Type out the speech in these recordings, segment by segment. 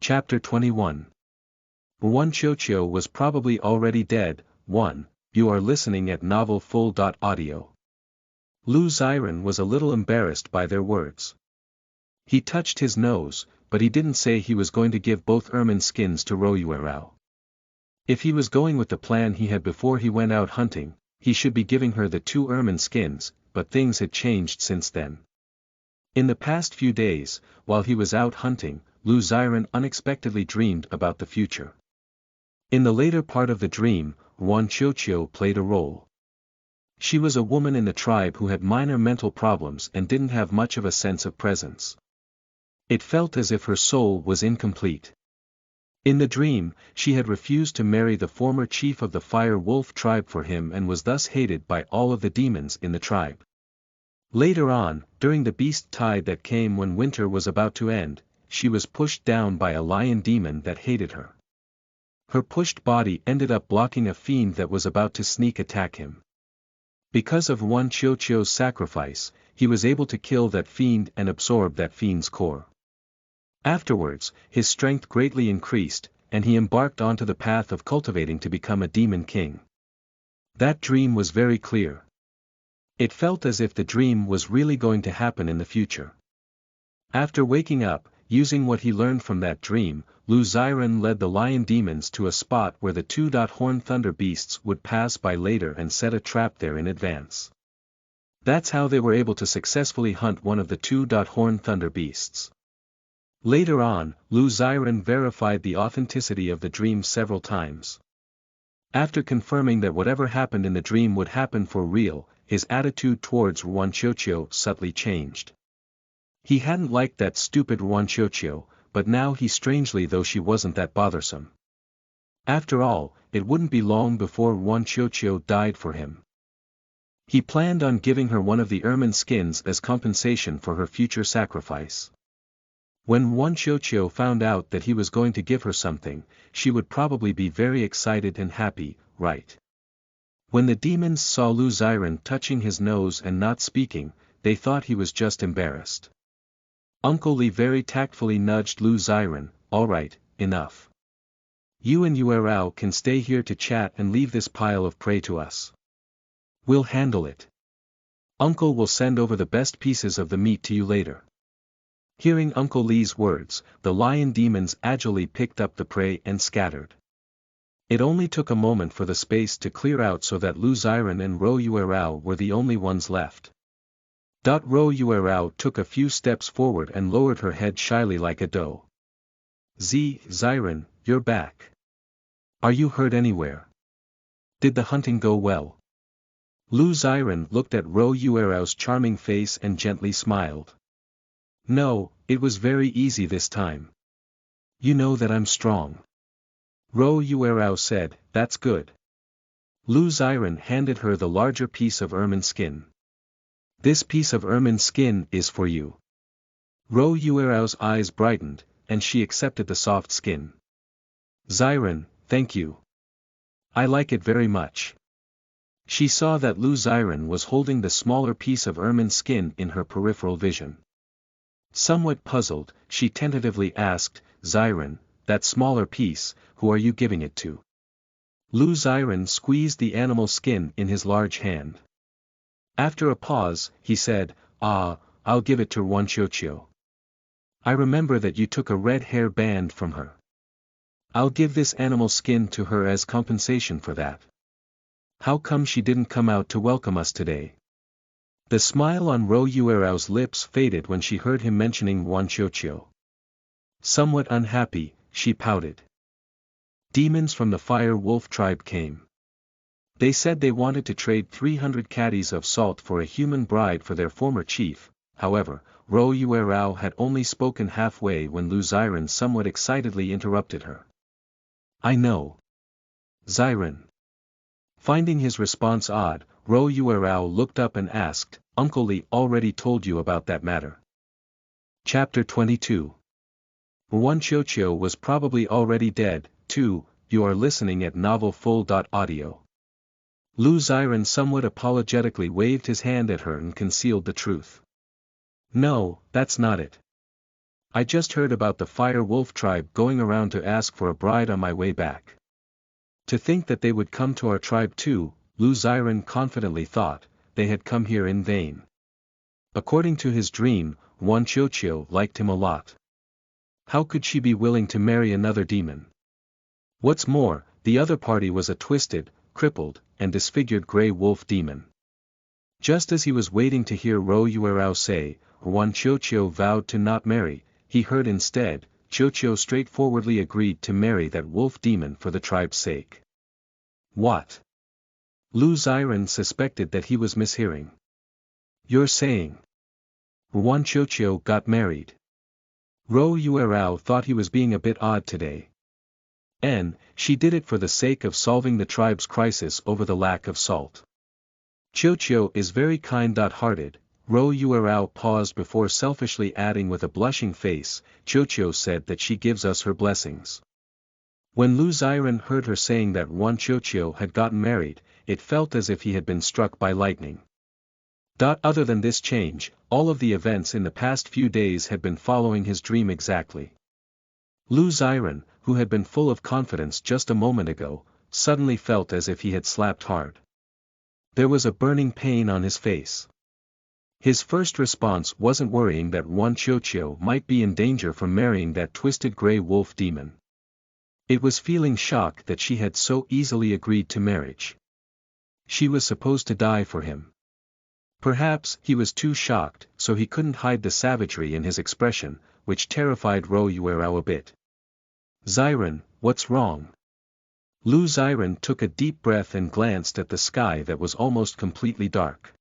Chapter 21. Wan Qiuqiu was probably already dead. 1. You are listening at Novel Full.audio. Lu Ziren was a little embarrassed by their words. He touched his nose, but he didn't say he was going to give both ermine skins to Ruo Yuerao. If he was going with the plan he had before he went out hunting, he should be giving her the 2 ermine skins, but things had changed since then. In the past few days, while he was out hunting, Lu Ziren unexpectedly dreamed about the future. In the later part of the dream, Wan Qiuqiu played a role. She was a woman in the tribe who had minor mental problems and didn't have much of a sense of presence. It felt as if her soul was incomplete. In the dream, she had refused to marry the former chief of the Fire Wolf tribe for him and was thus hated by all of the demons in the tribe. Later on, during the beast tide that came when winter was about to end, she was pushed down by a lion demon that hated her. Her pushed body ended up blocking a fiend that was about to sneak attack him. Because of Wan Qiuqiu's sacrifice, he was able to kill that fiend and absorb that fiend's core. Afterwards, his strength greatly increased, and he embarked onto the path of cultivating to become a demon king. That dream was very clear. It felt as if the dream was really going to happen in the future. After waking up, using what he learned from that dream, Lu Ziren led the lion demons to a spot where the 2 horned thunder beasts would pass by later and set a trap there in advance. That's how they were able to successfully hunt one of the 2 horned thunder beasts. Later on, Lu Ziren verified the authenticity of the dream several times. After confirming that whatever happened in the dream would happen for real, his attitude towards Wan Qiuqiu subtly changed. He hadn't liked that stupid Wan Qiuqiu, but now he strangely though she wasn't that bothersome. After all, it wouldn't be long before Wan Qiuqiu died for him. He planned on giving her one of the ermine skins as compensation for her future sacrifice. When Wan Qiuqiu found out that he was going to give her something, she would probably be very excited and happy, right? When the demons saw Lu Ziren touching his nose and not speaking, they thought he was just embarrassed. Uncle Li very tactfully nudged Lu Ziren. Alright, enough. You and Yuerao can stay here to chat and leave this pile of prey to us. We'll handle it. Uncle will send over the best pieces of the meat to you later. Hearing Uncle Li's words, the lion demons agilely picked up the prey and scattered. It only took a moment for the space to clear out so that Lu Ziren and Ruo Yuerao were the only ones left. Ruo Yuerao took a few steps forward and lowered her head shyly like a doe. Ziren, you're back. Are you hurt anywhere? Did the hunting go well? Lu Ziren looked at Ruo Yuerao's charming face and gently smiled. No, it was very easy this time. You know that I'm strong. Ruo Yuerao said, that's good. Lu Ziren handed her the larger piece of ermine skin. This piece of ermine skin is for you. Ruo Yuerao's eyes brightened, and she accepted the soft skin. Ziren, thank you. I like it very much. She saw that Lu Ziren was holding the smaller piece of ermine skin in her peripheral vision. Somewhat puzzled, she tentatively asked, Ziren, that smaller piece, who are you giving it to? Lu Ziren squeezed the animal skin in his large hand. After a pause, he said, I'll give it to Wan Qiuqiu. I remember that you took a red hair band from her. I'll give this animal skin to her as compensation for that. How come she didn't come out to welcome us today? The smile on Ruo Yuerao's lips faded when she heard him mentioning Wan Qiuqiu. Somewhat unhappy, she pouted. Demons from the Fire Wolf tribe came. They said they wanted to trade 300 caddies of salt for a human bride for their former chief. However, Ruo Yuerao had only spoken halfway when Lu Ziren somewhat excitedly interrupted her. I know. Ziren. Finding his response odd, Ruo Yuerao looked up and asked, Uncle Li already told you about that matter. Chapter 22. Wan Qiuqiu was probably already dead. 2. You are listening at Novel Full.audio. Lu Ziren somewhat apologetically waved his hand at her and concealed the truth. No, that's not it. I just heard about the Fire Wolf tribe going around to ask for a bride on my way back. To think that they would come to our tribe too, Lu Xiren confidently thought, they had come here in vain. According to his dream, Wan Qiuqiu liked him a lot. How could she be willing to marry another demon? What's more, the other party was a twisted, crippled, and disfigured grey wolf demon. Just as he was waiting to hear Ro Yuerao say, Wan Qiuqiu vowed to not marry, he heard instead, Qiuqiu straightforwardly agreed to marry that wolf demon for the tribe's sake. What? Lu Xiren suspected that he was mishearing. You're saying Wan Qiuqiu got married? Ro Yuerao thought he was being a bit odd today. She did it for the sake of solving the tribe's crisis over the lack of salt. Qiuqiu is very kind-hearted. Ro Yuerao paused before selfishly adding with a blushing face, Qiuqiu said that she gives us her blessings. When Lu Xiren heard her saying that Wan Qiuqiu had gotten married, it felt as if he had been struck by lightning. Other than this change, all of the events in the past few days had been following his dream exactly. Lu Xiren, who had been full of confidence just a moment ago, suddenly felt as if he had slapped hard. There was a burning pain on his face. His first response wasn't worrying that Wan Qiuqiu might be in danger from marrying that twisted grey wolf demon. It was feeling shock that she had so easily agreed to marriage. She was supposed to die for him. Perhaps he was too shocked, so he couldn't hide the savagery in his expression, which terrified Ro Yuerao a bit. Xiren, what's wrong? Lu Xiren took a deep breath and glanced at the sky that was almost completely dark.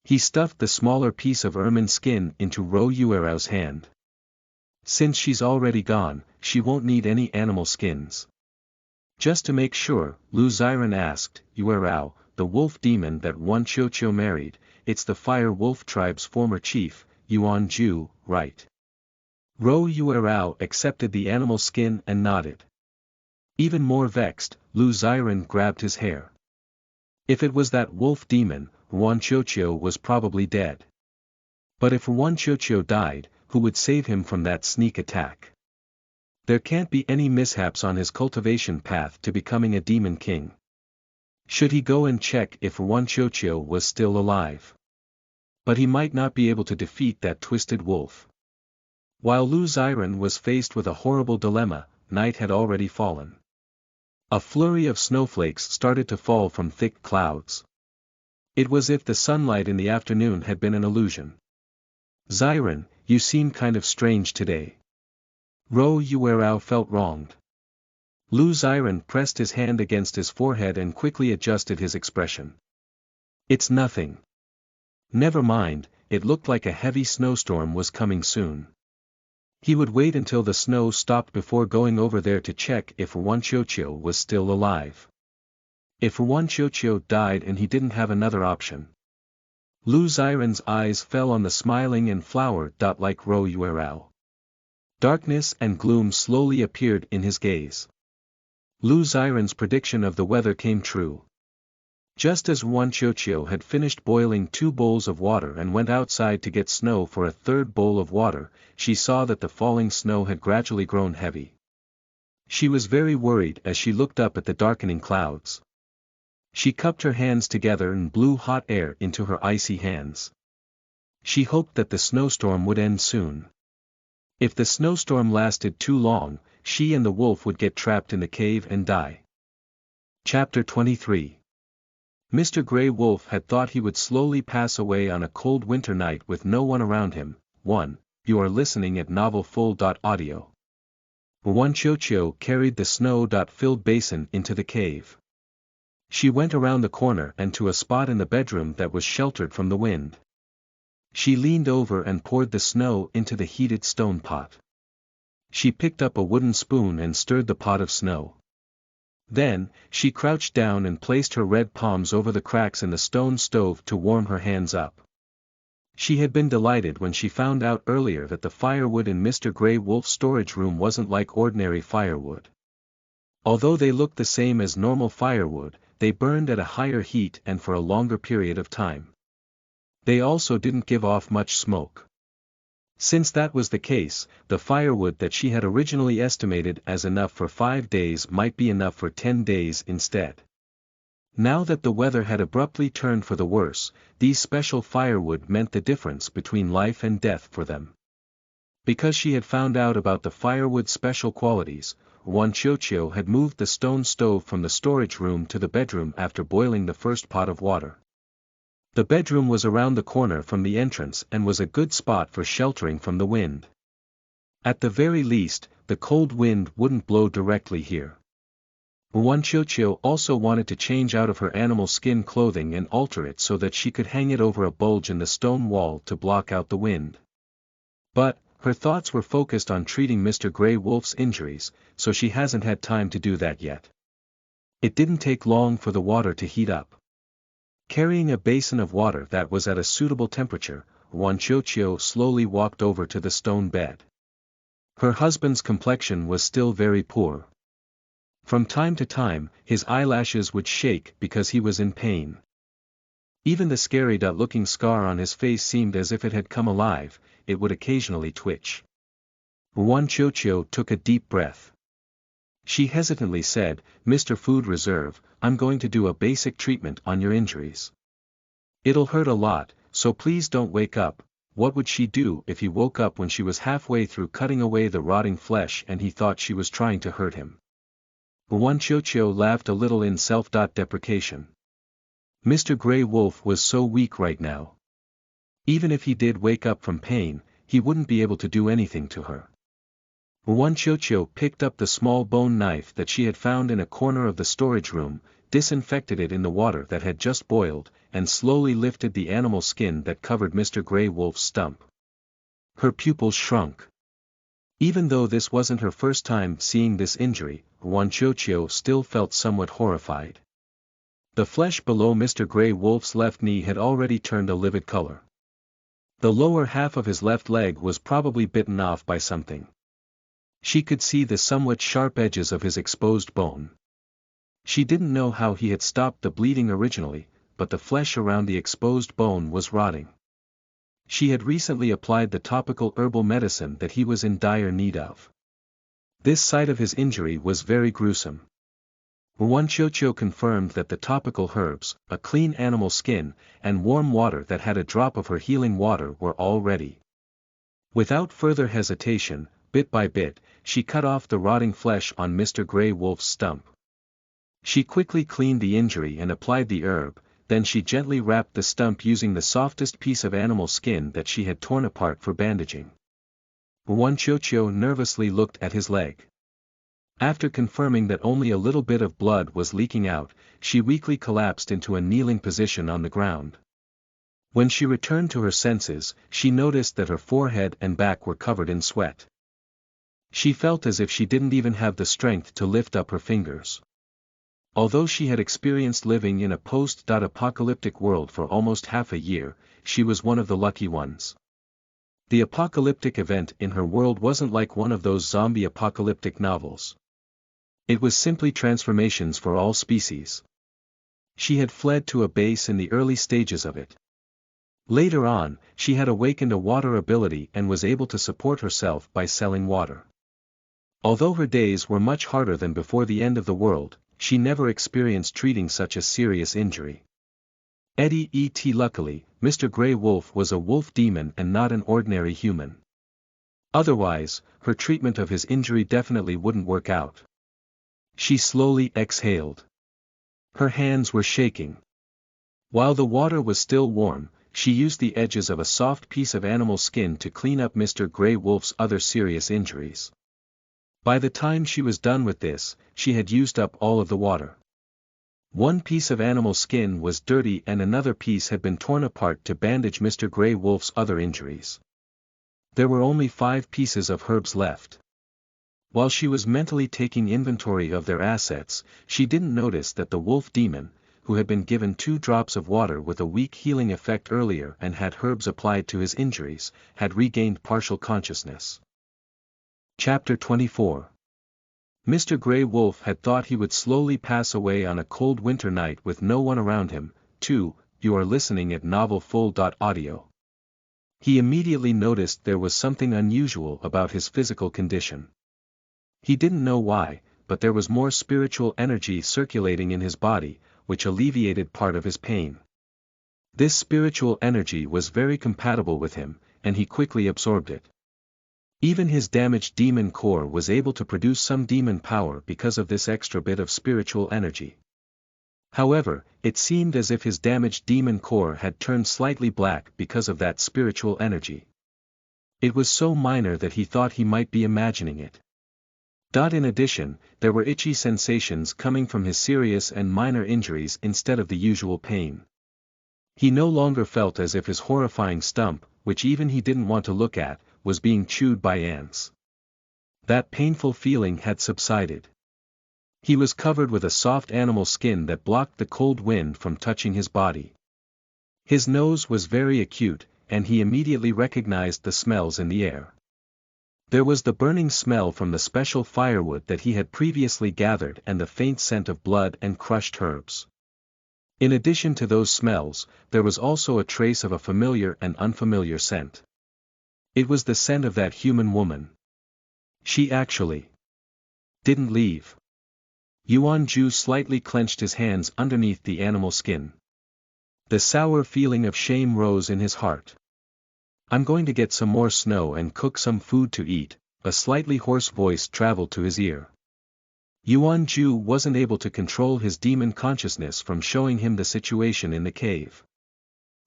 He stuffed the smaller piece of ermine skin into Ro Yuerao's hand. Since she's already gone, she won't need any animal skins. Just to make sure, Lu Xiren asked, Yuerao, the wolf demon that Wan Qiuqiu married, it's the Fire Wolf tribe's former chief, Yuan Ju, right? Ro Yuerao accepted the animal skin and nodded. Even more vexed, Lu Xiren grabbed his hair. If it was that wolf demon, Wan Qiuqiu was probably dead. But if Wan Qiuqiu died, who would save him from that sneak attack? There can't be any mishaps on his cultivation path to becoming a demon king. Should he go and check if Wan Qiuqiu was still alive? But he might not be able to defeat that twisted wolf. While Lu Xiren was faced with a horrible dilemma, night had already fallen. A flurry of snowflakes started to fall from thick clouds. It was as if the sunlight in the afternoon had been an illusion. Xiren, you seem kind of strange today. Ro Yuerao felt wronged. Lu Xiren pressed his hand against his forehead and quickly adjusted his expression. It's nothing. Never mind, it looked like a heavy snowstorm was coming soon. He would wait until the snow stopped before going over there to check if Wan Qiuqiu was still alive. If Wan Qiuqiu died and he didn't have another option. Lu Xiren's eyes fell on the smiling and flower-like Ro Yuerao. Darkness and gloom slowly appeared in his gaze. Lu Xiren's prediction of the weather came true. Just as Wan Qiuqiu had finished boiling 2 bowls of water and went outside to get snow for a 3rd bowl of water, she saw that the falling snow had gradually grown heavy. She was very worried as she looked up at the darkening clouds. She cupped her hands together and blew hot air into her icy hands. She hoped that the snowstorm would end soon. If the snowstorm lasted too long, she and the wolf would get trapped in the cave and die. Chapter 23. Mr. Grey Wolf had thought he would slowly pass away on a cold winter night with no one around him. 1. You are listening at novelfull.audio. Wan Qiuqiu carried the snow-filled basin into the cave. She went around the corner and to a spot in the bedroom that was sheltered from the wind. She leaned over and poured the snow into the heated stone pot. She picked up a wooden spoon and stirred the pot of snow. Then, she crouched down and placed her red palms over the cracks in the stone stove to warm her hands up. She had been delighted when she found out earlier that the firewood in Mr. Grey Wolf's storage room wasn't like ordinary firewood. Although they looked the same as normal firewood, they burned at a higher heat and for a longer period of time. They also didn't give off much smoke. Since that was the case, the firewood that she had originally estimated as enough for 5 days might be enough for 10 days instead. Now that the weather had abruptly turned for the worse, these special firewood meant the difference between life and death for them. Because she had found out about the firewood's special qualities, Wanchocho had moved the stone stove from the storage room to the bedroom after boiling the first pot of water. The bedroom was around the corner from the entrance and was a good spot for sheltering from the wind. At the very least, the cold wind wouldn't blow directly here. Wanchocho also wanted to change out of her animal skin clothing and alter it so that she could hang it over a bulge in the stone wall to block out the wind. But, her thoughts were focused on treating Mr. Grey Wolf's injuries, so she hasn't had time to do that yet. It didn't take long for the water to heat up. Carrying a basin of water that was at a suitable temperature, Wanchocho slowly walked over to the stone bed. Her husband's complexion was still very poor. From time to time, his eyelashes would shake because he was in pain. Even the scary-looking scar on his face seemed as if it had come alive. It would occasionally twitch. Wanchocho took a deep breath. She hesitantly said, "Mr. Food Reserve, I'm going to do a basic treatment on your injuries. It'll hurt a lot, so please don't wake up." What would she do if he woke up when she was halfway through cutting away the rotting flesh and he thought she was trying to hurt him? Wanchocho laughed a little in self-deprecation. Mr. Grey Wolf was so weak right now. Even if he did wake up from pain, he wouldn't be able to do anything to her. Wanchocho picked up the small bone knife that she had found in a corner of the storage room, disinfected it in the water that had just boiled, and slowly lifted the animal skin that covered Mr. Grey Wolf's stump. Her pupils shrunk. Even though this wasn't her first time seeing this injury, Wanchocho still felt somewhat horrified. The flesh below Mr. Grey Wolf's left knee had already turned a livid color. The lower half of his left leg was probably bitten off by something. She could see the somewhat sharp edges of his exposed bone. She didn't know how he had stopped the bleeding originally, but the flesh around the exposed bone was rotting. She had recently applied the topical herbal medicine that he was in dire need of. This side of his injury was very gruesome. Wanchocho confirmed that the topical herbs, a clean animal skin, and warm water that had a drop of her healing water were all ready. Without further hesitation, bit by bit, she cut off the rotting flesh on Mr. Grey Wolf's stump. She quickly cleaned the injury and applied the herb, then she gently wrapped the stump using the softest piece of animal skin that she had torn apart for bandaging. Wanchocho nervously looked at his leg. After confirming that only a little bit of blood was leaking out, she weakly collapsed into a kneeling position on the ground. When she returned to her senses, she noticed that her forehead and back were covered in sweat. She felt as if she didn't even have the strength to lift up her fingers. Although she had experienced living in a post-apocalyptic world for almost half a year, she was one of the lucky ones. The apocalyptic event in her world wasn't like one of those zombie apocalyptic novels. It was simply transformations for all species. She had fled to a base in the early stages of it. Later on, she had awakened a water ability and was able to support herself by selling water. Although her days were much harder than before the end of the world, she never experienced treating such a serious injury. Luckily, Mr. Grey Wolf was a wolf demon and not an ordinary human. Otherwise, her treatment of his injury definitely wouldn't work out. She slowly exhaled. Her hands were shaking. While the water was still warm, she used the edges of a soft piece of animal skin to clean up Mr. Grey Wolf's other serious injuries. By the time she was done with this, she had used up all of the water. One piece of animal skin was dirty and another piece had been torn apart to bandage Mr. Grey Wolf's other injuries. There were only 5 pieces of herbs left. While she was mentally taking inventory of their assets, she didn't notice that the wolf demon, who had been given 2 drops of water with a weak healing effect earlier and had herbs applied to his injuries, had regained partial consciousness. Chapter 24. Mr. Grey Wolf had thought he would slowly pass away on a cold winter night with no one around him. 2. You are listening at novelfull.audio. He immediately noticed there was something unusual about his physical condition. He didn't know why, but there was more spiritual energy circulating in his body, which alleviated part of his pain. This spiritual energy was very compatible with him, and he quickly absorbed it. Even his damaged demon core was able to produce some demon power because of this extra bit of spiritual energy. However, it seemed as if his damaged demon core had turned slightly black because of that spiritual energy. It was so minor that he thought he might be imagining it. In addition, there were itchy sensations coming from his serious and minor injuries instead of the usual pain. He no longer felt as if his horrifying stump, which even he didn't want to look at, was being chewed by ants. That painful feeling had subsided. He was covered with a soft animal skin that blocked the cold wind from touching his body. His nose was very acute, and he immediately recognized the smells in the air. There was the burning smell from the special firewood that he had previously gathered and the faint scent of blood and crushed herbs. In addition to those smells, there was also a trace of a familiar and unfamiliar scent. It was the scent of that human woman. She actually didn't leave. Yuan Ju slightly clenched his hands underneath the animal skin. The sour feeling of shame rose in his heart. "I'm going to get some more snow and cook some food to eat," a slightly hoarse voice traveled to his ear. Yuan Ju wasn't able to control his demon consciousness from showing him the situation in the cave.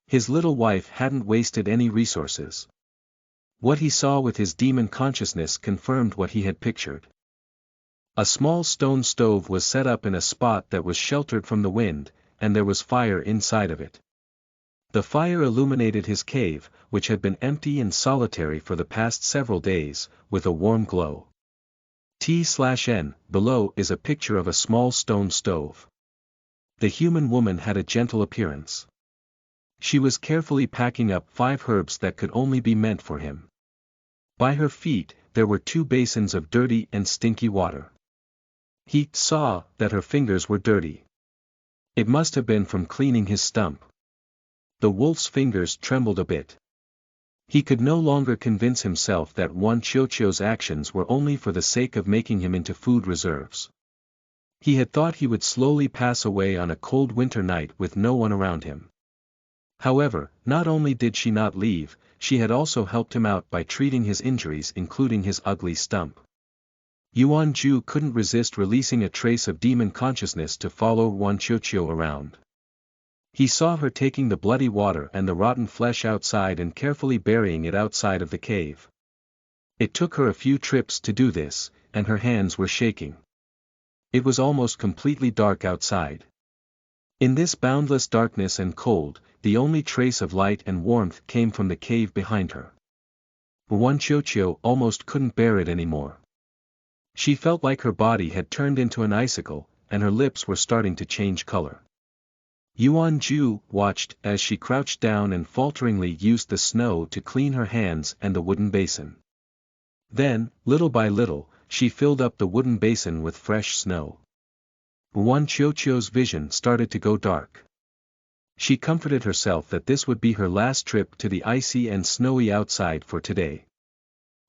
His little wife hadn't wasted any resources. What he saw with his demon consciousness confirmed what he had pictured. A small stone stove was set up in a spot that was sheltered from the wind, and there was fire inside of it. The fire illuminated his cave, which had been empty and solitary for the past several days, with a warm glow. T/N, below is a picture of a small stone stove. The human woman had a gentle appearance. She was carefully packing up 5 herbs that could only be meant for him. By her feet, there were 2 basins of dirty and stinky water. He saw that her fingers were dirty. It must have been from cleaning his stump. The wolf's fingers trembled a bit. He could no longer convince himself that Wan Qiuqiu's actions were only for the sake of making him into food reserves. He had thought he would slowly pass away on a cold winter night with no one around him. However, not only did she not leave, she had also helped him out by treating his injuries, including his ugly stump. Yuan Ju couldn't resist releasing a trace of demon consciousness to follow Wan Qiuqiu around. He saw her taking the bloody water and the rotten flesh outside and carefully burying it outside of the cave. It took her a few trips to do this, and her hands were shaking. It was almost completely dark outside. In this boundless darkness and cold, the only trace of light and warmth came from the cave behind her. Wan Qiuqiu almost couldn't bear it anymore. She felt like her body had turned into an icicle, and her lips were starting to change color. Yuan Ju watched as she crouched down and falteringly used the snow to clean her hands and the wooden basin. Then, little by little, she filled up the wooden basin with fresh snow. Wan Qiuqiu's vision started to go dark. She comforted herself that this would be her last trip to the icy and snowy outside for today.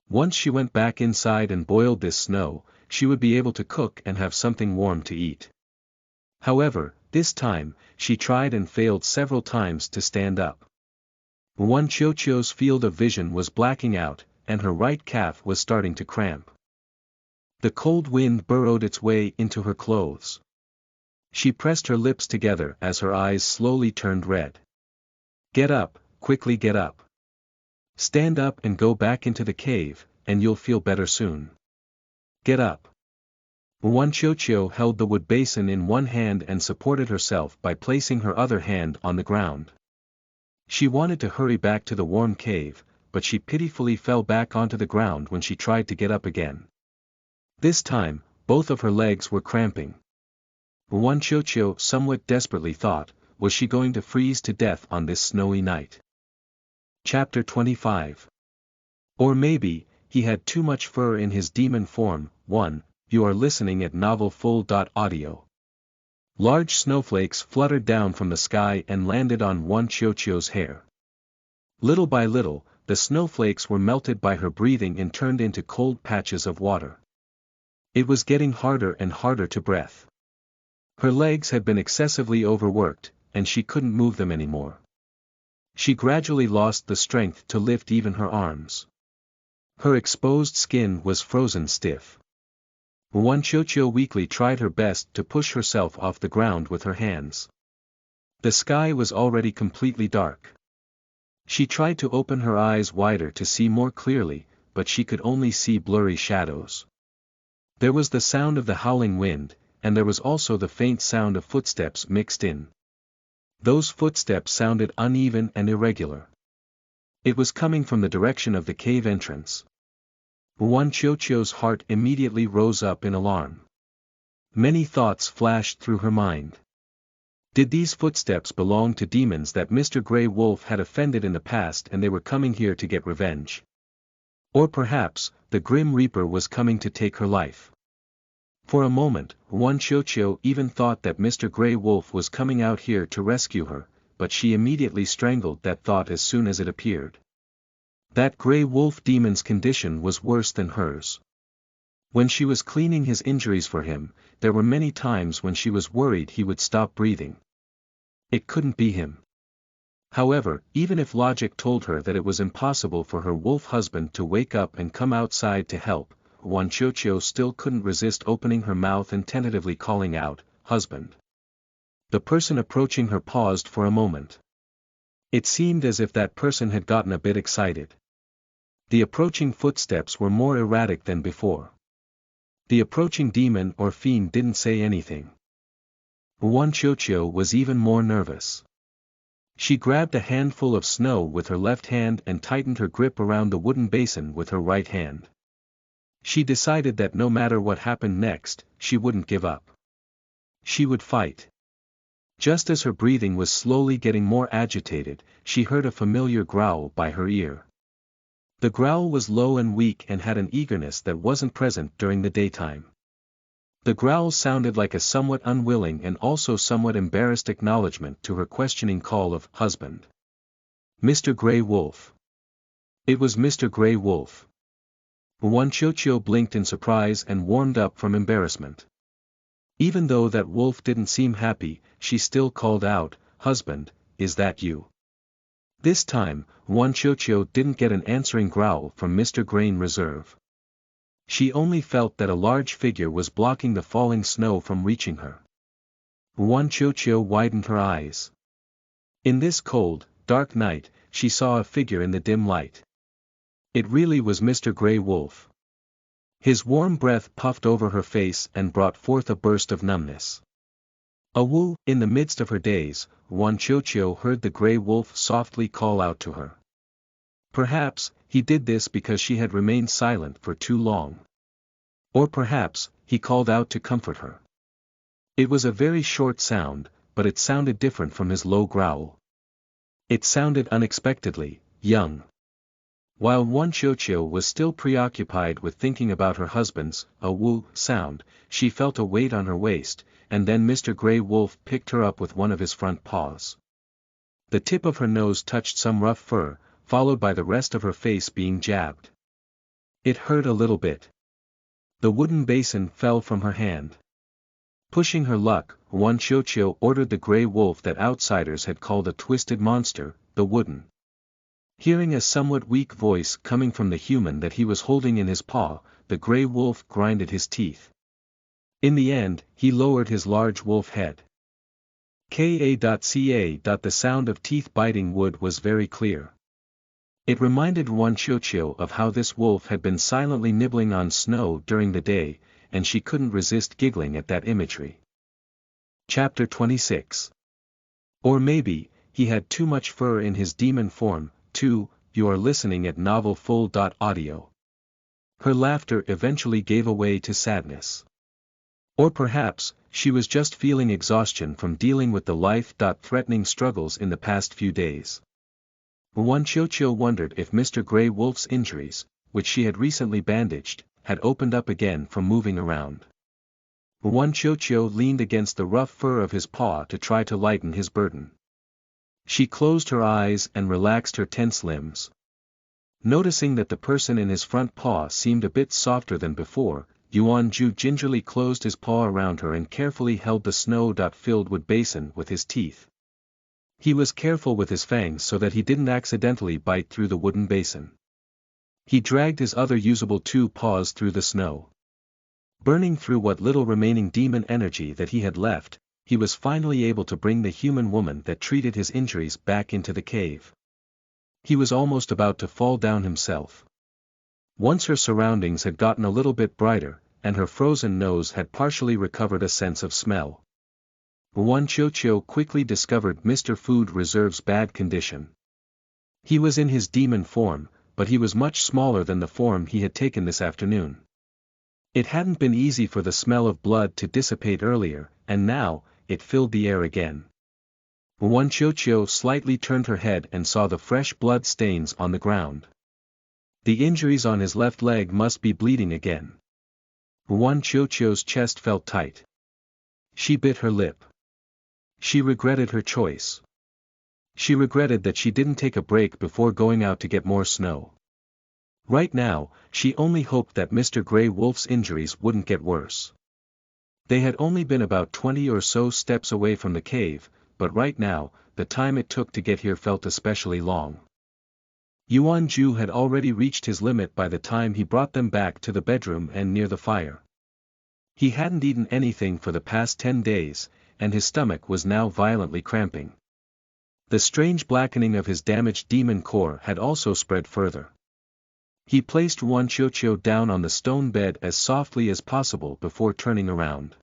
Once she went back inside and boiled this snow, she would be able to cook and have something warm to eat. However, this time, she tried and failed several times to stand up. Wan Qiuqiu's field of vision was blacking out, and her right calf was starting to cramp. The cold wind burrowed its way into her clothes. She pressed her lips together as her eyes slowly turned red. "Get up, quickly get up. Stand up and go back into the cave, and you'll feel better soon. Get up." Wan Qiuqiu held the wood basin in one hand and supported herself by placing her other hand on the ground. She wanted to hurry back to the warm cave, but she pitifully fell back onto the ground when she tried to get up again. This time, both of her legs were cramping. Wan Qiuqiu somewhat desperately thought, was she going to freeze to death on this snowy night? Chapter 25. Or maybe, he had too much fur in his demon form. 1. You are listening at novelfull.audio. Large snowflakes fluttered down from the sky and landed on Wan Qiuqiu's hair. Little by little, the snowflakes were melted by her breathing and turned into cold patches of water. It was getting harder and harder to breathe. Her legs had been excessively overworked, and she couldn't move them anymore. She gradually lost the strength to lift even her arms. Her exposed skin was frozen stiff. Wanchocho weakly tried her best to push herself off the ground with her hands. The sky was already completely dark. She tried to open her eyes wider to see more clearly, but she could only see blurry shadows. There was the sound of the howling wind, and there was also the faint sound of footsteps mixed in. Those footsteps sounded uneven and irregular. It was coming from the direction of the cave entrance. Wanchocho's heart immediately rose up in alarm. Many thoughts flashed through her mind. Did these footsteps belong to demons that Mr. Grey Wolf had offended in the past and they were coming here to get revenge? Or perhaps, the Grim Reaper was coming to take her life. For a moment, Wanchocho even thought that Mr. Grey Wolf was coming out here to rescue her, but she immediately strangled that thought as soon as it appeared. That Grey Wolf demon's condition was worse than hers. When she was cleaning his injuries for him, there were many times when she was worried he would stop breathing. It couldn't be him. However, even if logic told her that it was impossible for her wolf husband to wake up and come outside to help, Wanchocho still couldn't resist opening her mouth and tentatively calling out, "Husband." The person approaching her paused for a moment. It seemed as if that person had gotten a bit excited. The approaching footsteps were more erratic than before. The approaching demon or fiend didn't say anything. Wanchocho was even more nervous. She grabbed a handful of snow with her left hand and tightened her grip around the wooden basin with her right hand. She decided that no matter what happened next, she wouldn't give up. She would fight. Just as her breathing was slowly getting more agitated, she heard a familiar growl by her ear. The growl was low and weak and had an eagerness that wasn't present during the daytime. The growl sounded like a somewhat unwilling and also somewhat embarrassed acknowledgement to her questioning call of "Husband." Mr. Grey Wolf. It was Mr. Grey Wolf. Wanchocho blinked in surprise and warmed up from embarrassment. Even though that wolf didn't seem happy, she still called out, "Husband, is that you?" This time, Wanchocho didn't get an answering growl from Mr. Grain Reserve. She only felt that a large figure was blocking the falling snow from reaching her. Wanchocho widened her eyes. In this cold, dark night, she saw a figure in the dim light. It really was Mr. Grey Wolf. His warm breath puffed over her face and brought forth a burst of numbness. "Awoo!" In the midst of her daze, Wanchocho heard the Grey Wolf softly call out to her. Perhaps, he did this because she had remained silent for too long. Or perhaps, he called out to comfort her. It was a very short sound, but it sounded different from his low growl. It sounded unexpectedly young. While Wanchocho was still preoccupied with thinking about her husband's "awoo" sound, she felt a weight on her waist, and then Mr. Grey Wolf picked her up with one of his front paws. The tip of her nose touched some rough fur, followed by the rest of her face being jabbed. It hurt a little bit. The wooden basin fell from her hand. Pushing her luck, Wanchocho ordered the Grey Wolf that outsiders had called a twisted monster, the wooden. Hearing a somewhat weak voice coming from the human that he was holding in his paw, the Grey Wolf grinded his teeth. In the end, he lowered his large wolf head. The sound of teeth biting wood was very clear. It reminded Wanchocho of how this wolf had been silently nibbling on snow during the day, and she couldn't resist giggling at that imagery. Chapter 26. Or maybe, he had too much fur in his demon form. 2. You are listening at novelfull.audio. Her laughter eventually gave way to sadness. Or perhaps, she was just feeling exhaustion from dealing with the life-threatening struggles in the past few days. Wanchocho wondered if Mr. Grey Wolf's injuries, which she had recently bandaged, had opened up again from moving around. Wanchocho leaned against the rough fur of his paw to try to lighten his burden. She closed her eyes and relaxed her tense limbs. Noticing that the person in his front paw seemed a bit softer than before, Yuan-ju gingerly closed his paw around her and carefully held the snow-filled wood basin with his teeth. He was careful with his fangs so that he didn't accidentally bite through the wooden basin. He dragged his other usable two paws through the snow. Burning through what little remaining demon energy that he had left, he was finally able to bring the human woman that treated his injuries back into the cave. He was almost about to fall down himself. Once her surroundings had gotten a little bit brighter, and her frozen nose had partially recovered a sense of smell. Wanchocho quickly discovered Mr. Food Reserve's bad condition. He was in his demon form, but he was much smaller than the form he had taken this afternoon. It hadn't been easy for the smell of blood to dissipate earlier, and now, it filled the air again. Wanchocho slightly turned her head and saw the fresh blood stains on the ground. The injuries on his left leg must be bleeding again. Wanchocho's chest felt tight. She bit her lip. She regretted her choice. She regretted that she didn't take a break before going out to get more snow. Right now, she only hoped that Mr. Grey Wolf's injuries wouldn't get worse. They had only been about 20 or so steps away from the cave, but right now, the time it took to get here felt especially long. Yuan-ju had already reached his limit by the time he brought them back to the bedroom and near the fire. He hadn't eaten anything for the past 10 days, and his stomach was now violently cramping. The strange blackening of his damaged demon core had also spread further. He placed Wanchocho down on the stone bed as softly as possible before turning around.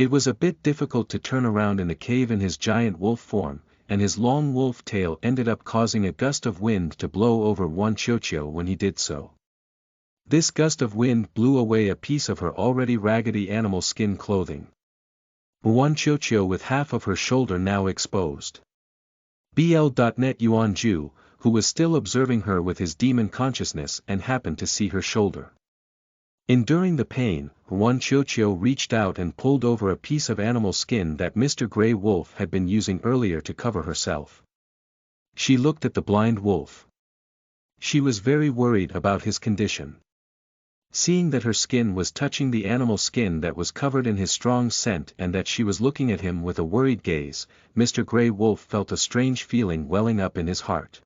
It was a bit difficult to turn around in the cave in his giant wolf form, and his long wolf tail ended up causing a gust of wind to blow over Wanchocho when he did so. This gust of wind blew away a piece of her already raggedy animal skin clothing. Wanchocho with half of her shoulder now exposed. BL.net Yuan-ju, who was still observing her with his demon consciousness and happened to see her shoulder. Enduring the pain, Wanchocho reached out and pulled over a piece of animal skin that Mr. Grey Wolf had been using earlier to cover herself. She looked at the blind wolf. She was very worried about his condition. Seeing that her skin was touching the animal skin that was covered in his strong scent and that she was looking at him with a worried gaze, Mr. Grey Wolf felt a strange feeling welling up in his heart.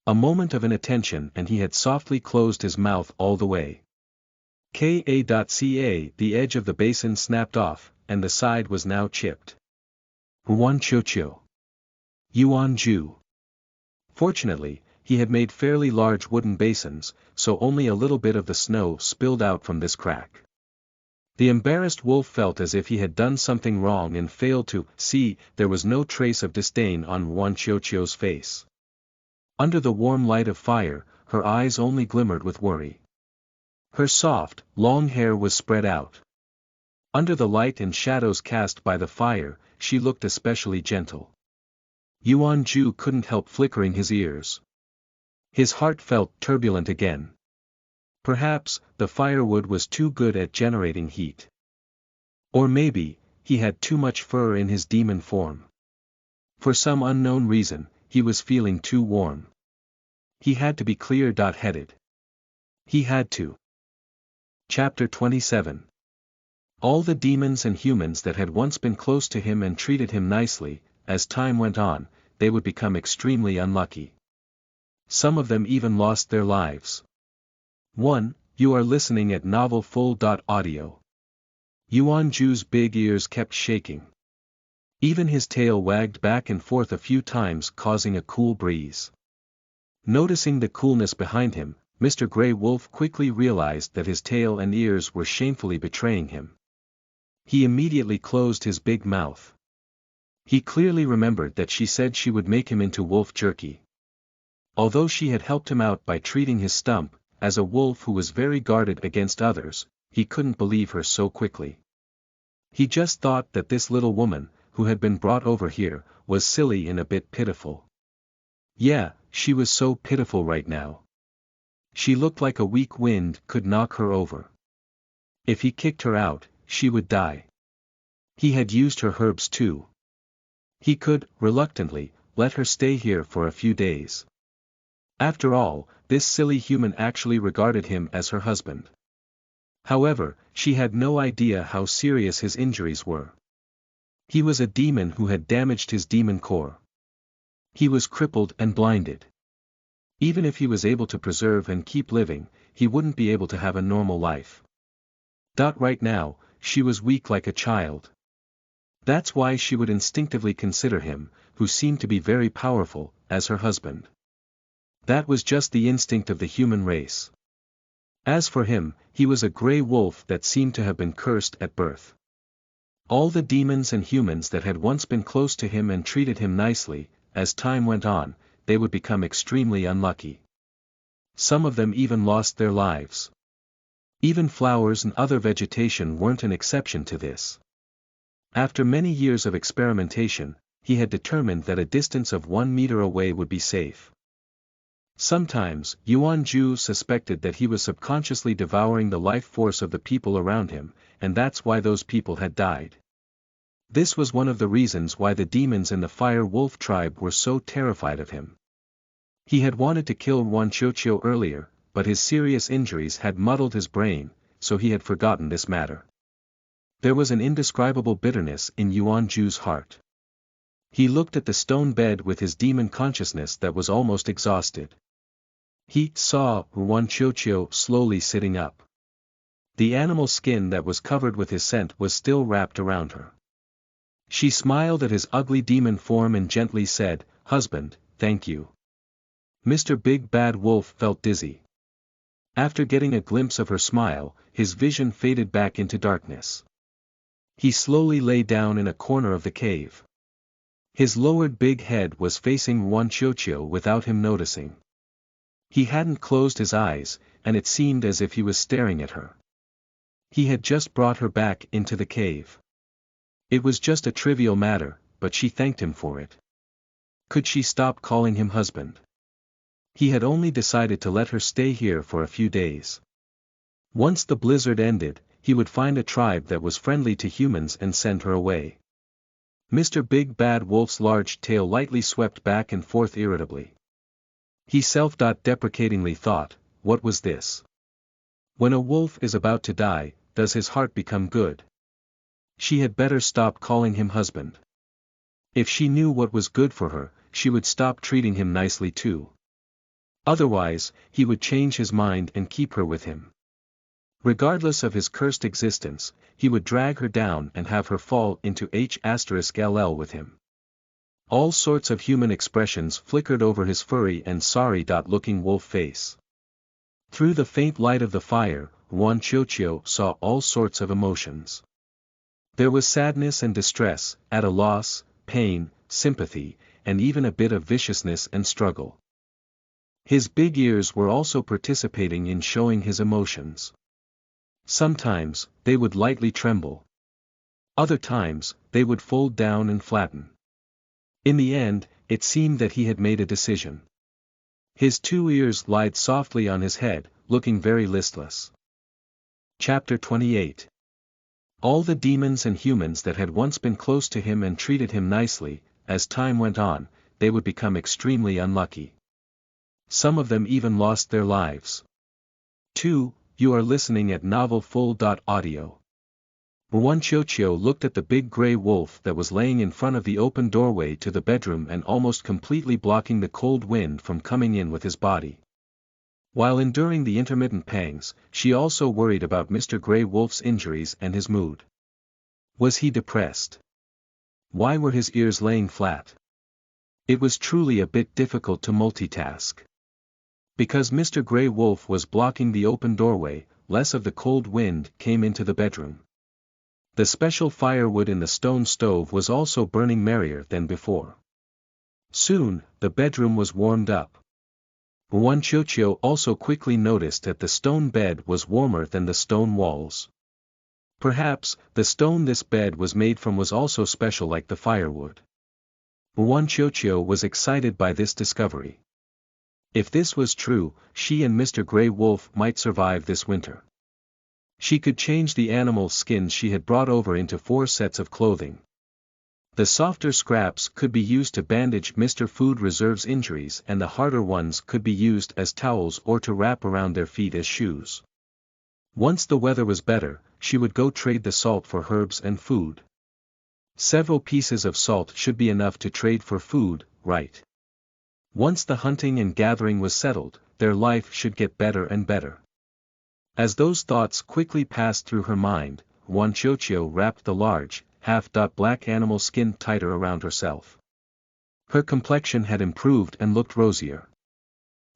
A moment of inattention and he had softly closed his mouth all the way. Ka.ca The edge of the basin snapped off, and the side was now chipped. Wanchocho. Yuan-ju. Fortunately, he had made fairly large wooden basins, so only a little bit of the snow spilled out from this crack. The embarrassed wolf felt as if he had done something wrong and failed to see. There was no trace of disdain on Wanchocho's face. Under the warm light of fire, her eyes only glimmered with worry. Her soft, long hair was spread out. Under the light and shadows cast by the fire, she looked especially gentle. Yuan-ju couldn't help flickering his ears. His heart felt turbulent again. Perhaps, the firewood was too good at generating heat. Or maybe, he had too much fur in his demon form. For some unknown reason, he was feeling too warm. He had to be clear-headed. He had to. Chapter 27. All the demons and humans that had once been close to him and treated him nicely, as time went on, they would become extremely unlucky. Some of them even lost their lives. 1. You are listening at novelfull.audio. Yuan-ju's big ears kept shaking. Even his tail wagged back and forth a few times, causing a cool breeze. Noticing the coolness behind him, Mr. Grey Wolf quickly realized that his tail and ears were shamefully betraying him. He immediately closed his big mouth. He clearly remembered that she said she would make him into wolf jerky. Although she had helped him out by treating his stump, as a wolf who was very guarded against others, he couldn't believe her so quickly. He just thought that this little woman, who had been brought over here, was silly and a bit pitiful. Yeah, she was so pitiful right now. She looked like a weak wind could knock her over. If he kicked her out, she would die. He had used her herbs too. He could, reluctantly, let her stay here for a few days. After all, this silly human actually regarded him as her husband. However, she had no idea how serious his injuries were. He was a demon who had damaged his demon core. He was crippled and blinded. Even if he was able to preserve and keep living, he wouldn't be able to have a normal life. Right now, she was weak like a child. That's why she would instinctively consider him, who seemed to be very powerful, as her husband. That was just the instinct of the human race. As for him, he was a gray wolf that seemed to have been cursed at birth. All the demons and humans that had once been close to him and treated him nicely, as time went on, they would become extremely unlucky. Some of them even lost their lives. Even flowers and other vegetation weren't an exception to this. After many years of experimentation, he had determined that a distance of 1 meter away would be safe. Sometimes, Yuan Zhu suspected that he was subconsciously devouring the life force of the people around him, and that's why those people had died. This was one of the reasons why the demons in the Fire Wolf tribe were so terrified of him. He had wanted to kill Yuan Qiuqiu earlier, but his serious injuries had muddled his brain, so he had forgotten this matter. There was an indescribable bitterness in Yuan Zhu's heart. He looked at the stone bed with his demon consciousness that was almost exhausted. He saw Yuan Qiuqiu slowly sitting up. The animal skin that was covered with his scent was still wrapped around her. She smiled at his ugly demon form and gently said, "Husband, thank you." Mr. Big Bad Wolf felt dizzy. After getting a glimpse of her smile, his vision faded back into darkness. He slowly lay down in a corner of the cave. His lowered big head was facing Yuan Qiuqiu without him noticing. He hadn't closed his eyes, and it seemed as if he was staring at her. He had just brought her back into the cave. It was just a trivial matter, but she thanked him for it. Could she stop calling him husband? He had only decided to let her stay here for a few days. Once the blizzard ended, he would find a tribe that was friendly to humans and send her away. Mr. Big Bad Wolf's large tail lightly swept back and forth irritably. He self-deprecatingly thought, what was this? When a wolf is about to die, does his heart become good? She had better stop calling him husband. If she knew what was good for her, she would stop treating him nicely too. Otherwise, he would change his mind and keep her with him. Regardless of his cursed existence, he would drag her down and have her fall into H*LL with him. All sorts of human expressions flickered over his furry and sorry-looking wolf face. Through the faint light of the fire, Yuan Qiuqiu saw all sorts of emotions. There was sadness and distress, at a loss, pain, sympathy, and even a bit of viciousness and struggle. His big ears were also participating in showing his emotions. Sometimes, they would lightly tremble. Other times, they would fold down and flatten. In the end, it seemed that he had made a decision. His 2 ears lied softly on his head, looking very listless. Chapter 28. All the demons and humans that had once been close to him and treated him nicely, as time went on, they would become extremely unlucky. Some of them even lost their lives. 2. You are listening at novelfull.audio. Yuan Qiuqiu looked at the big gray wolf that was laying in front of the open doorway to the bedroom and almost completely blocking the cold wind from coming in with his body. While enduring the intermittent pangs, she also worried about Mr. Grey Wolf's injuries and his mood. Was he depressed? Why were his ears laying flat? It was truly a bit difficult to multitask. Because Mr. Grey Wolf was blocking the open doorway, less of the cold wind came into the bedroom. The special firewood in the stone stove was also burning merrier than before. Soon, the bedroom was warmed up. Yuan Qiuqiu also quickly noticed that the stone bed was warmer than the stone walls. Perhaps, the stone this bed was made from was also special like the firewood. Yuan Qiuqiu was excited by this discovery. If this was true, she and Mr. Grey Wolf might survive this winter. She could change the animal skins she had brought over into 4 sets of clothing. The softer scraps could be used to bandage Mr. Food Reserve's injuries and the harder ones could be used as towels or to wrap around their feet as shoes. Once the weather was better, she would go trade the salt for herbs and food. Several pieces of salt should be enough to trade for food, right? Once the hunting and gathering was settled, their life should get better and better. As those thoughts quickly passed through her mind, Wanchocho wrapped the large, half-black animal skin tighter around herself. Her complexion had improved and looked rosier.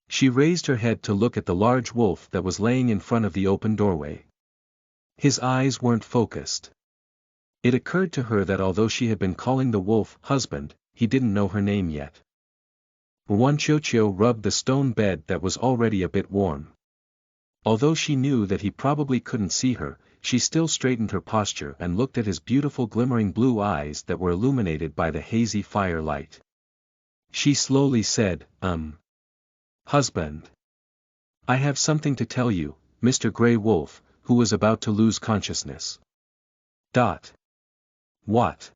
She raised her head to look at the large wolf that was laying in front of the open doorway. His eyes weren't focused. It occurred to her that although she had been calling the wolf husband, he didn't know her name yet. Wanchocho rubbed the stone bed that was already a bit warm. Although she knew that he probably couldn't see her, she still straightened her posture and looked at his beautiful glimmering blue eyes that were illuminated by the hazy firelight. She slowly said, Husband. I have something to tell you, Mr. Grey Wolf, who was about to lose consciousness. What?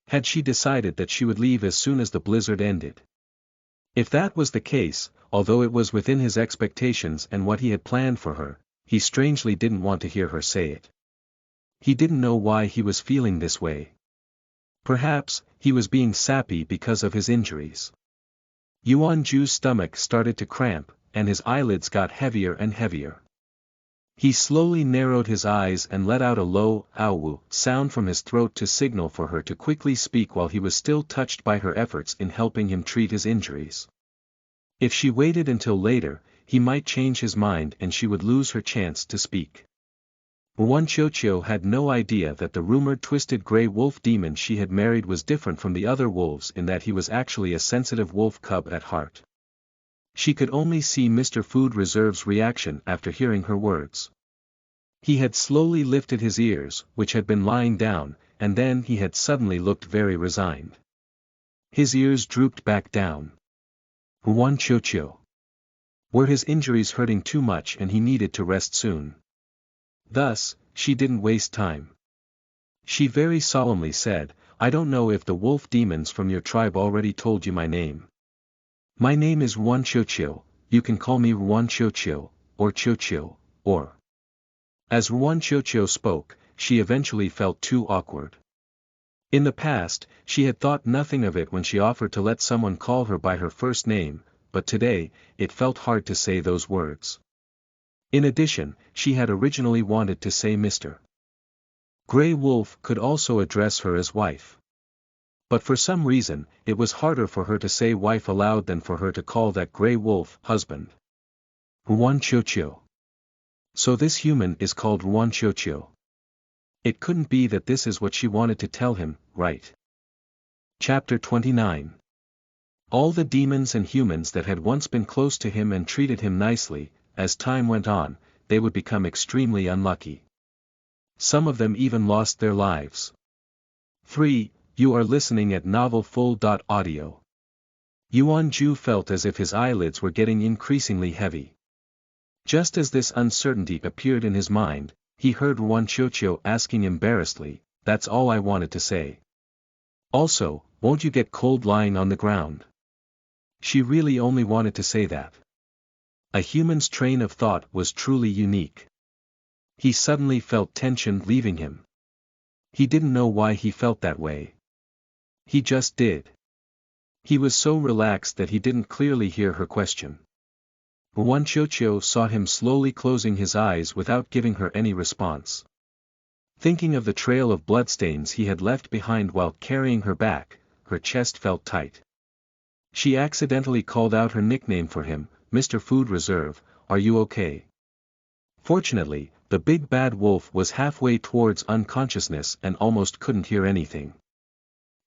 Had she decided that she would leave as soon as the blizzard ended? If that was the case, although it was within his expectations and what he had planned for her, he strangely didn't want to hear her say it. He didn't know why he was feeling this way. Perhaps, he was being sappy because of his injuries. Yuan Ju's stomach started to cramp, and his eyelids got heavier and heavier. He slowly narrowed his eyes and let out a low, ow sound from his throat to signal for her to quickly speak while he was still touched by her efforts in helping him treat his injuries. If she waited until later, he might change his mind and she would lose her chance to speak. Wanchocho had no idea that the rumored twisted grey wolf demon she had married was different from the other wolves in that he was actually a sensitive wolf cub at heart. She could only see Mr. Food Reserve's reaction after hearing her words. He had slowly lifted his ears, which had been lying down, and then he had suddenly looked very resigned. His ears drooped back down. Wanchocho. Were his injuries hurting too much and he needed to rest soon? Thus, she didn't waste time. She very solemnly said, I don't know if the wolf demons from your tribe already told you my name. My name is Wanchocho, you can call me Wanchocho, or Chocho, or. As Wanchocho spoke, she eventually felt too awkward. In the past, she had thought nothing of it when she offered to let someone call her by her first name, but today, it felt hard to say those words. In addition, she had originally wanted to say Mr. Grey Wolf could also address her as wife. But for some reason, it was harder for her to say wife aloud than for her to call that grey wolf husband. Wanchocho. So this human is called Wanchocho. It couldn't be that this is what she wanted to tell him, right? Chapter 29. All the demons and humans that had once been close to him and treated him nicely, as time went on, they would become extremely unlucky. Some of them even lost their lives. 3. You are listening at novelfull.audio. Yuan Ju felt as if his eyelids were getting increasingly heavy. Just as this uncertainty appeared in his mind, he heard Wanchocho asking embarrassedly, that's all I wanted to say. Also, won't you get cold lying on the ground? She really only wanted to say that. A human's train of thought was truly unique. He suddenly felt tension leaving him. He didn't know why he felt that way. He just did. He was so relaxed that he didn't clearly hear her question. Wanchocho saw him slowly closing his eyes without giving her any response. Thinking of the trail of bloodstains he had left behind while carrying her back, her chest felt tight. She accidentally called out her nickname for him, Mr. Food Reserve, are you okay? Fortunately, the big bad wolf was halfway towards unconsciousness and almost couldn't hear anything.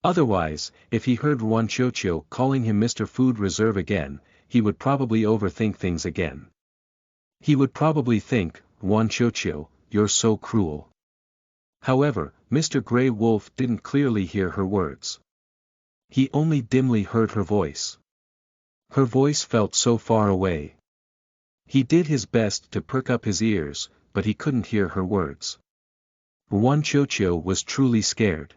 Otherwise, if he heard Wanchocho calling him Mr. Food Reserve again, he would probably overthink things again. He would probably think, Wanchocho, you're so cruel. However, Mr. Grey Wolf didn't clearly hear her words. He only dimly heard her voice. Her voice felt so far away. He did his best to perk up his ears, but he couldn't hear her words. Wanchocho was truly scared.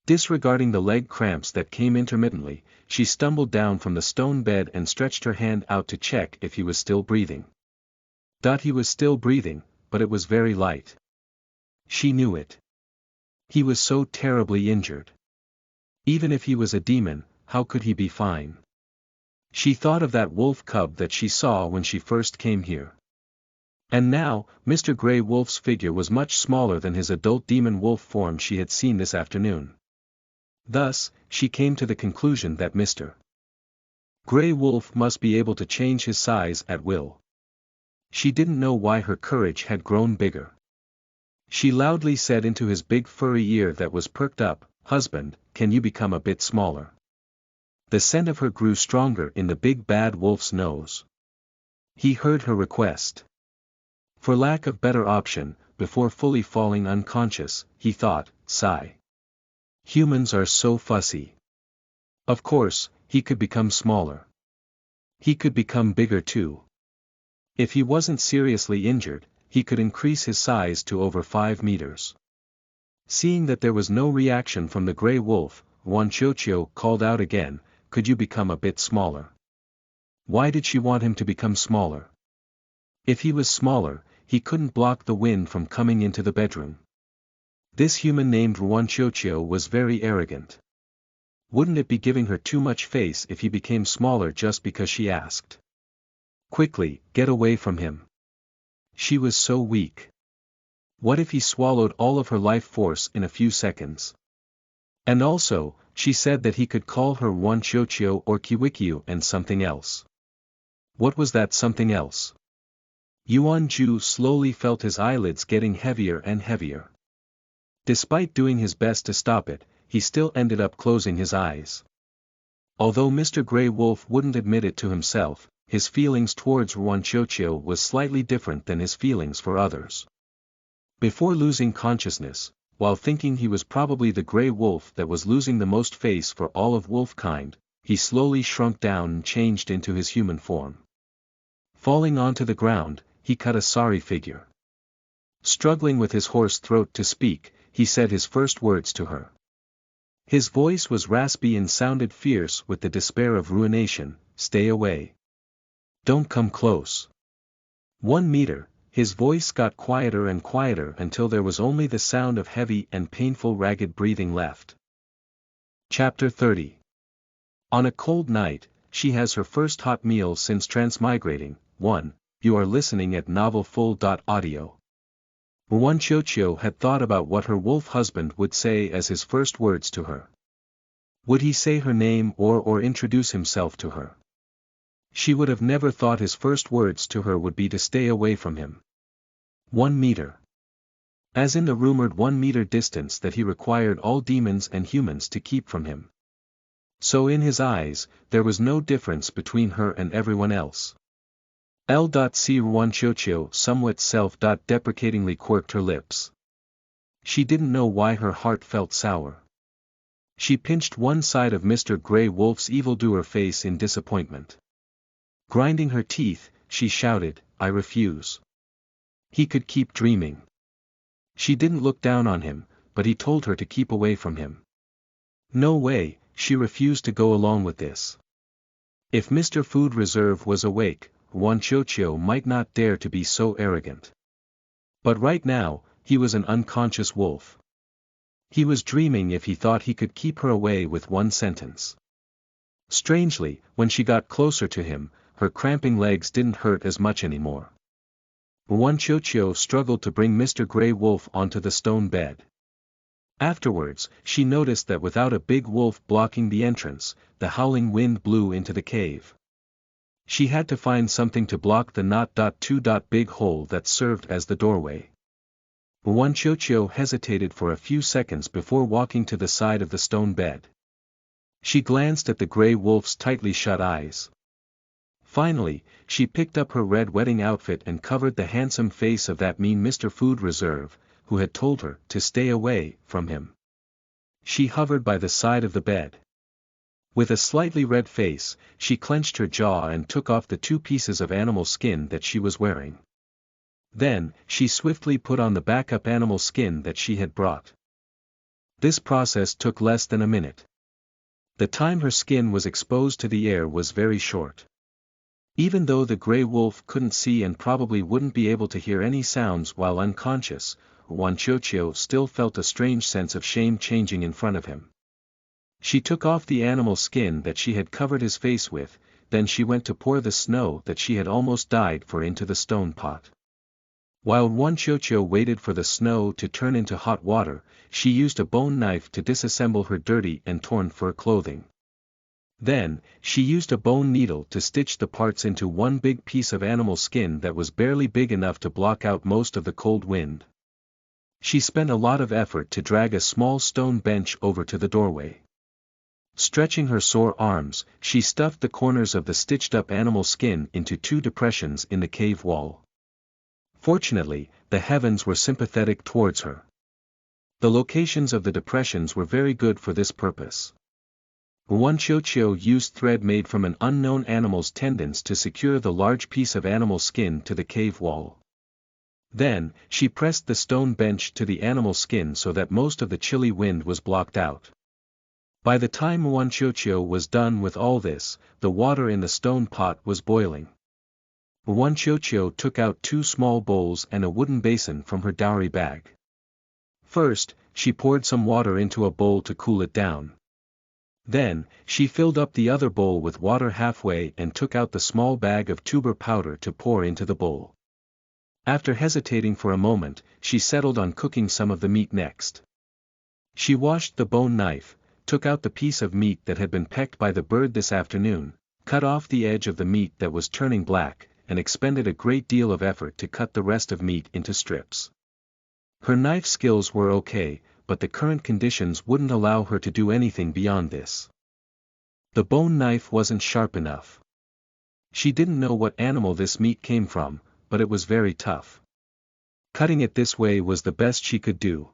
Disregarding the leg cramps that came intermittently, she stumbled down from the stone bed and stretched her hand out to check if he was still breathing. He was still breathing, but it was very light. She knew it. He was so terribly injured. Even if he was a demon, how could he be fine? She thought of that wolf cub that she saw when she first came here. And now, Mr. Grey Wolf's figure was much smaller than his adult demon wolf form she had seen this afternoon. Thus, she came to the conclusion that Mr. Grey Wolf must be able to change his size at will. She didn't know why her courage had grown bigger. She loudly said into his big furry ear that was perked up, "Husband, can you become a bit smaller?" The scent of her grew stronger in the big bad wolf's nose. He heard her request. For lack of better option, before fully falling unconscious, he thought, sigh. Humans are so fussy. Of course, he could become smaller. He could become bigger too. If he wasn't seriously injured, he could increase his size to over 5 meters. Seeing that there was no reaction from the Grey Wolf, Wanchocho called out again, "Could you become a bit smaller?" Why did she want him to become smaller? If he was smaller, he couldn't block the wind from coming into the bedroom. This human named Wanchocho was very arrogant. Wouldn't it be giving her too much face if he became smaller just because she asked? Quickly, get away from him. She was so weak. What if he swallowed all of her life force in a few seconds? And also, she said that he could call her Wanchocho or Kiwikyu and something else. What was that something else? Yuan Ju slowly felt his eyelids getting heavier and heavier. Despite doing his best to stop it, he still ended up closing his eyes. Although Mr. Grey Wolf wouldn't admit it to himself, his feelings towards Wanchocho was slightly different than his feelings for others. Before losing consciousness, while thinking he was probably the Grey Wolf that was losing the most face for all of wolfkind, he slowly shrunk down and changed into his human form. Falling onto the ground, he cut a sorry figure. Struggling with his hoarse throat to speak, he said his first words to her. His voice was raspy and sounded fierce with the despair of ruination, "Stay away. Don't come close." 1 meter, his voice got quieter and quieter until there was only the sound of heavy and painful ragged breathing left. Chapter 30. On a cold night, she has her first hot meal since transmigrating. 1. You are listening at novelfull.audio. Wanchocho had thought about what her wolf husband would say as his first words to her. Would he say her name or introduce himself to her? She would have never thought his first words to her would be to stay away from him. 1 meter. As in the rumored 1 meter distance that he required all demons and humans to keep from him. So in his eyes, there was no difference between her and everyone else. L.C. Wanchocho somewhat self-deprecatingly quirked her lips. She didn't know why her heart felt sour. She pinched one side of Mr. Grey Wolf's evildoer face in disappointment. Grinding her teeth, she shouted, "I refuse." He could keep dreaming. She didn't look down on him, but he told her to keep away from him. No way, she refused to go along with this. If Mr. Food Reserve was awake, Wanchocho might not dare to be so arrogant. But right now, he was an unconscious wolf. He was dreaming if he thought he could keep her away with one sentence. Strangely, when she got closer to him, her cramping legs didn't hurt as much anymore. Wanchocho struggled to bring Mr. Grey Wolf onto the stone bed. Afterwards, she noticed that without a big wolf blocking the entrance, the howling wind blew into the cave. She had to find something to block the big hole that served as the doorway. Wanchocho hesitated for a few seconds before walking to the side of the stone bed. She glanced at the Grey Wolf's tightly shut eyes. Finally, she picked up her red wedding outfit and covered the handsome face of that mean Mr. Food Reserve, who had told her to stay away from him. She hovered by the side of the bed. With a slightly red face, she clenched her jaw and took off the 2 pieces of animal skin that she was wearing. Then, she swiftly put on the backup animal skin that she had brought. This process took less than a minute. The time her skin was exposed to the air was very short. Even though the gray wolf couldn't see and probably wouldn't be able to hear any sounds while unconscious, Wanchocho still felt a strange sense of shame changing in front of him. She took off the animal skin that she had covered his face with, then she went to pour the snow that she had almost died for into the stone pot. While Wanchocho waited for the snow to turn into hot water, she used a bone knife to disassemble her dirty and torn fur clothing. Then, she used a bone needle to stitch the parts into one big piece of animal skin that was barely big enough to block out most of the cold wind. She spent a lot of effort to drag a small stone bench over to the doorway. Stretching her sore arms, she stuffed the corners of the stitched-up animal skin into 2 depressions in the cave wall. Fortunately, the heavens were sympathetic towards her. The locations of the depressions were very good for this purpose. Wanchocho used thread made from an unknown animal's tendons to secure the large piece of animal skin to the cave wall. Then, she pressed the stone bench to the animal skin so that most of the chilly wind was blocked out. By the time Wanchocho was done with all this, the water in the stone pot was boiling. Wanchocho took out 2 small bowls and a wooden basin from her dowry bag. First, she poured some water into a bowl to cool it down. Then, she filled up the other bowl with water halfway and took out the small bag of tuber powder to pour into the bowl. After hesitating for a moment, she settled on cooking some of the meat next. She washed the bone knife, took out the piece of meat that had been pecked by the bird this afternoon, cut off the edge of the meat that was turning black, and expended a great deal of effort to cut the rest of meat into strips. Her knife skills were okay, but the current conditions wouldn't allow her to do anything beyond this. The bone knife wasn't sharp enough. She didn't know what animal this meat came from, but it was very tough. Cutting it this way was the best she could do.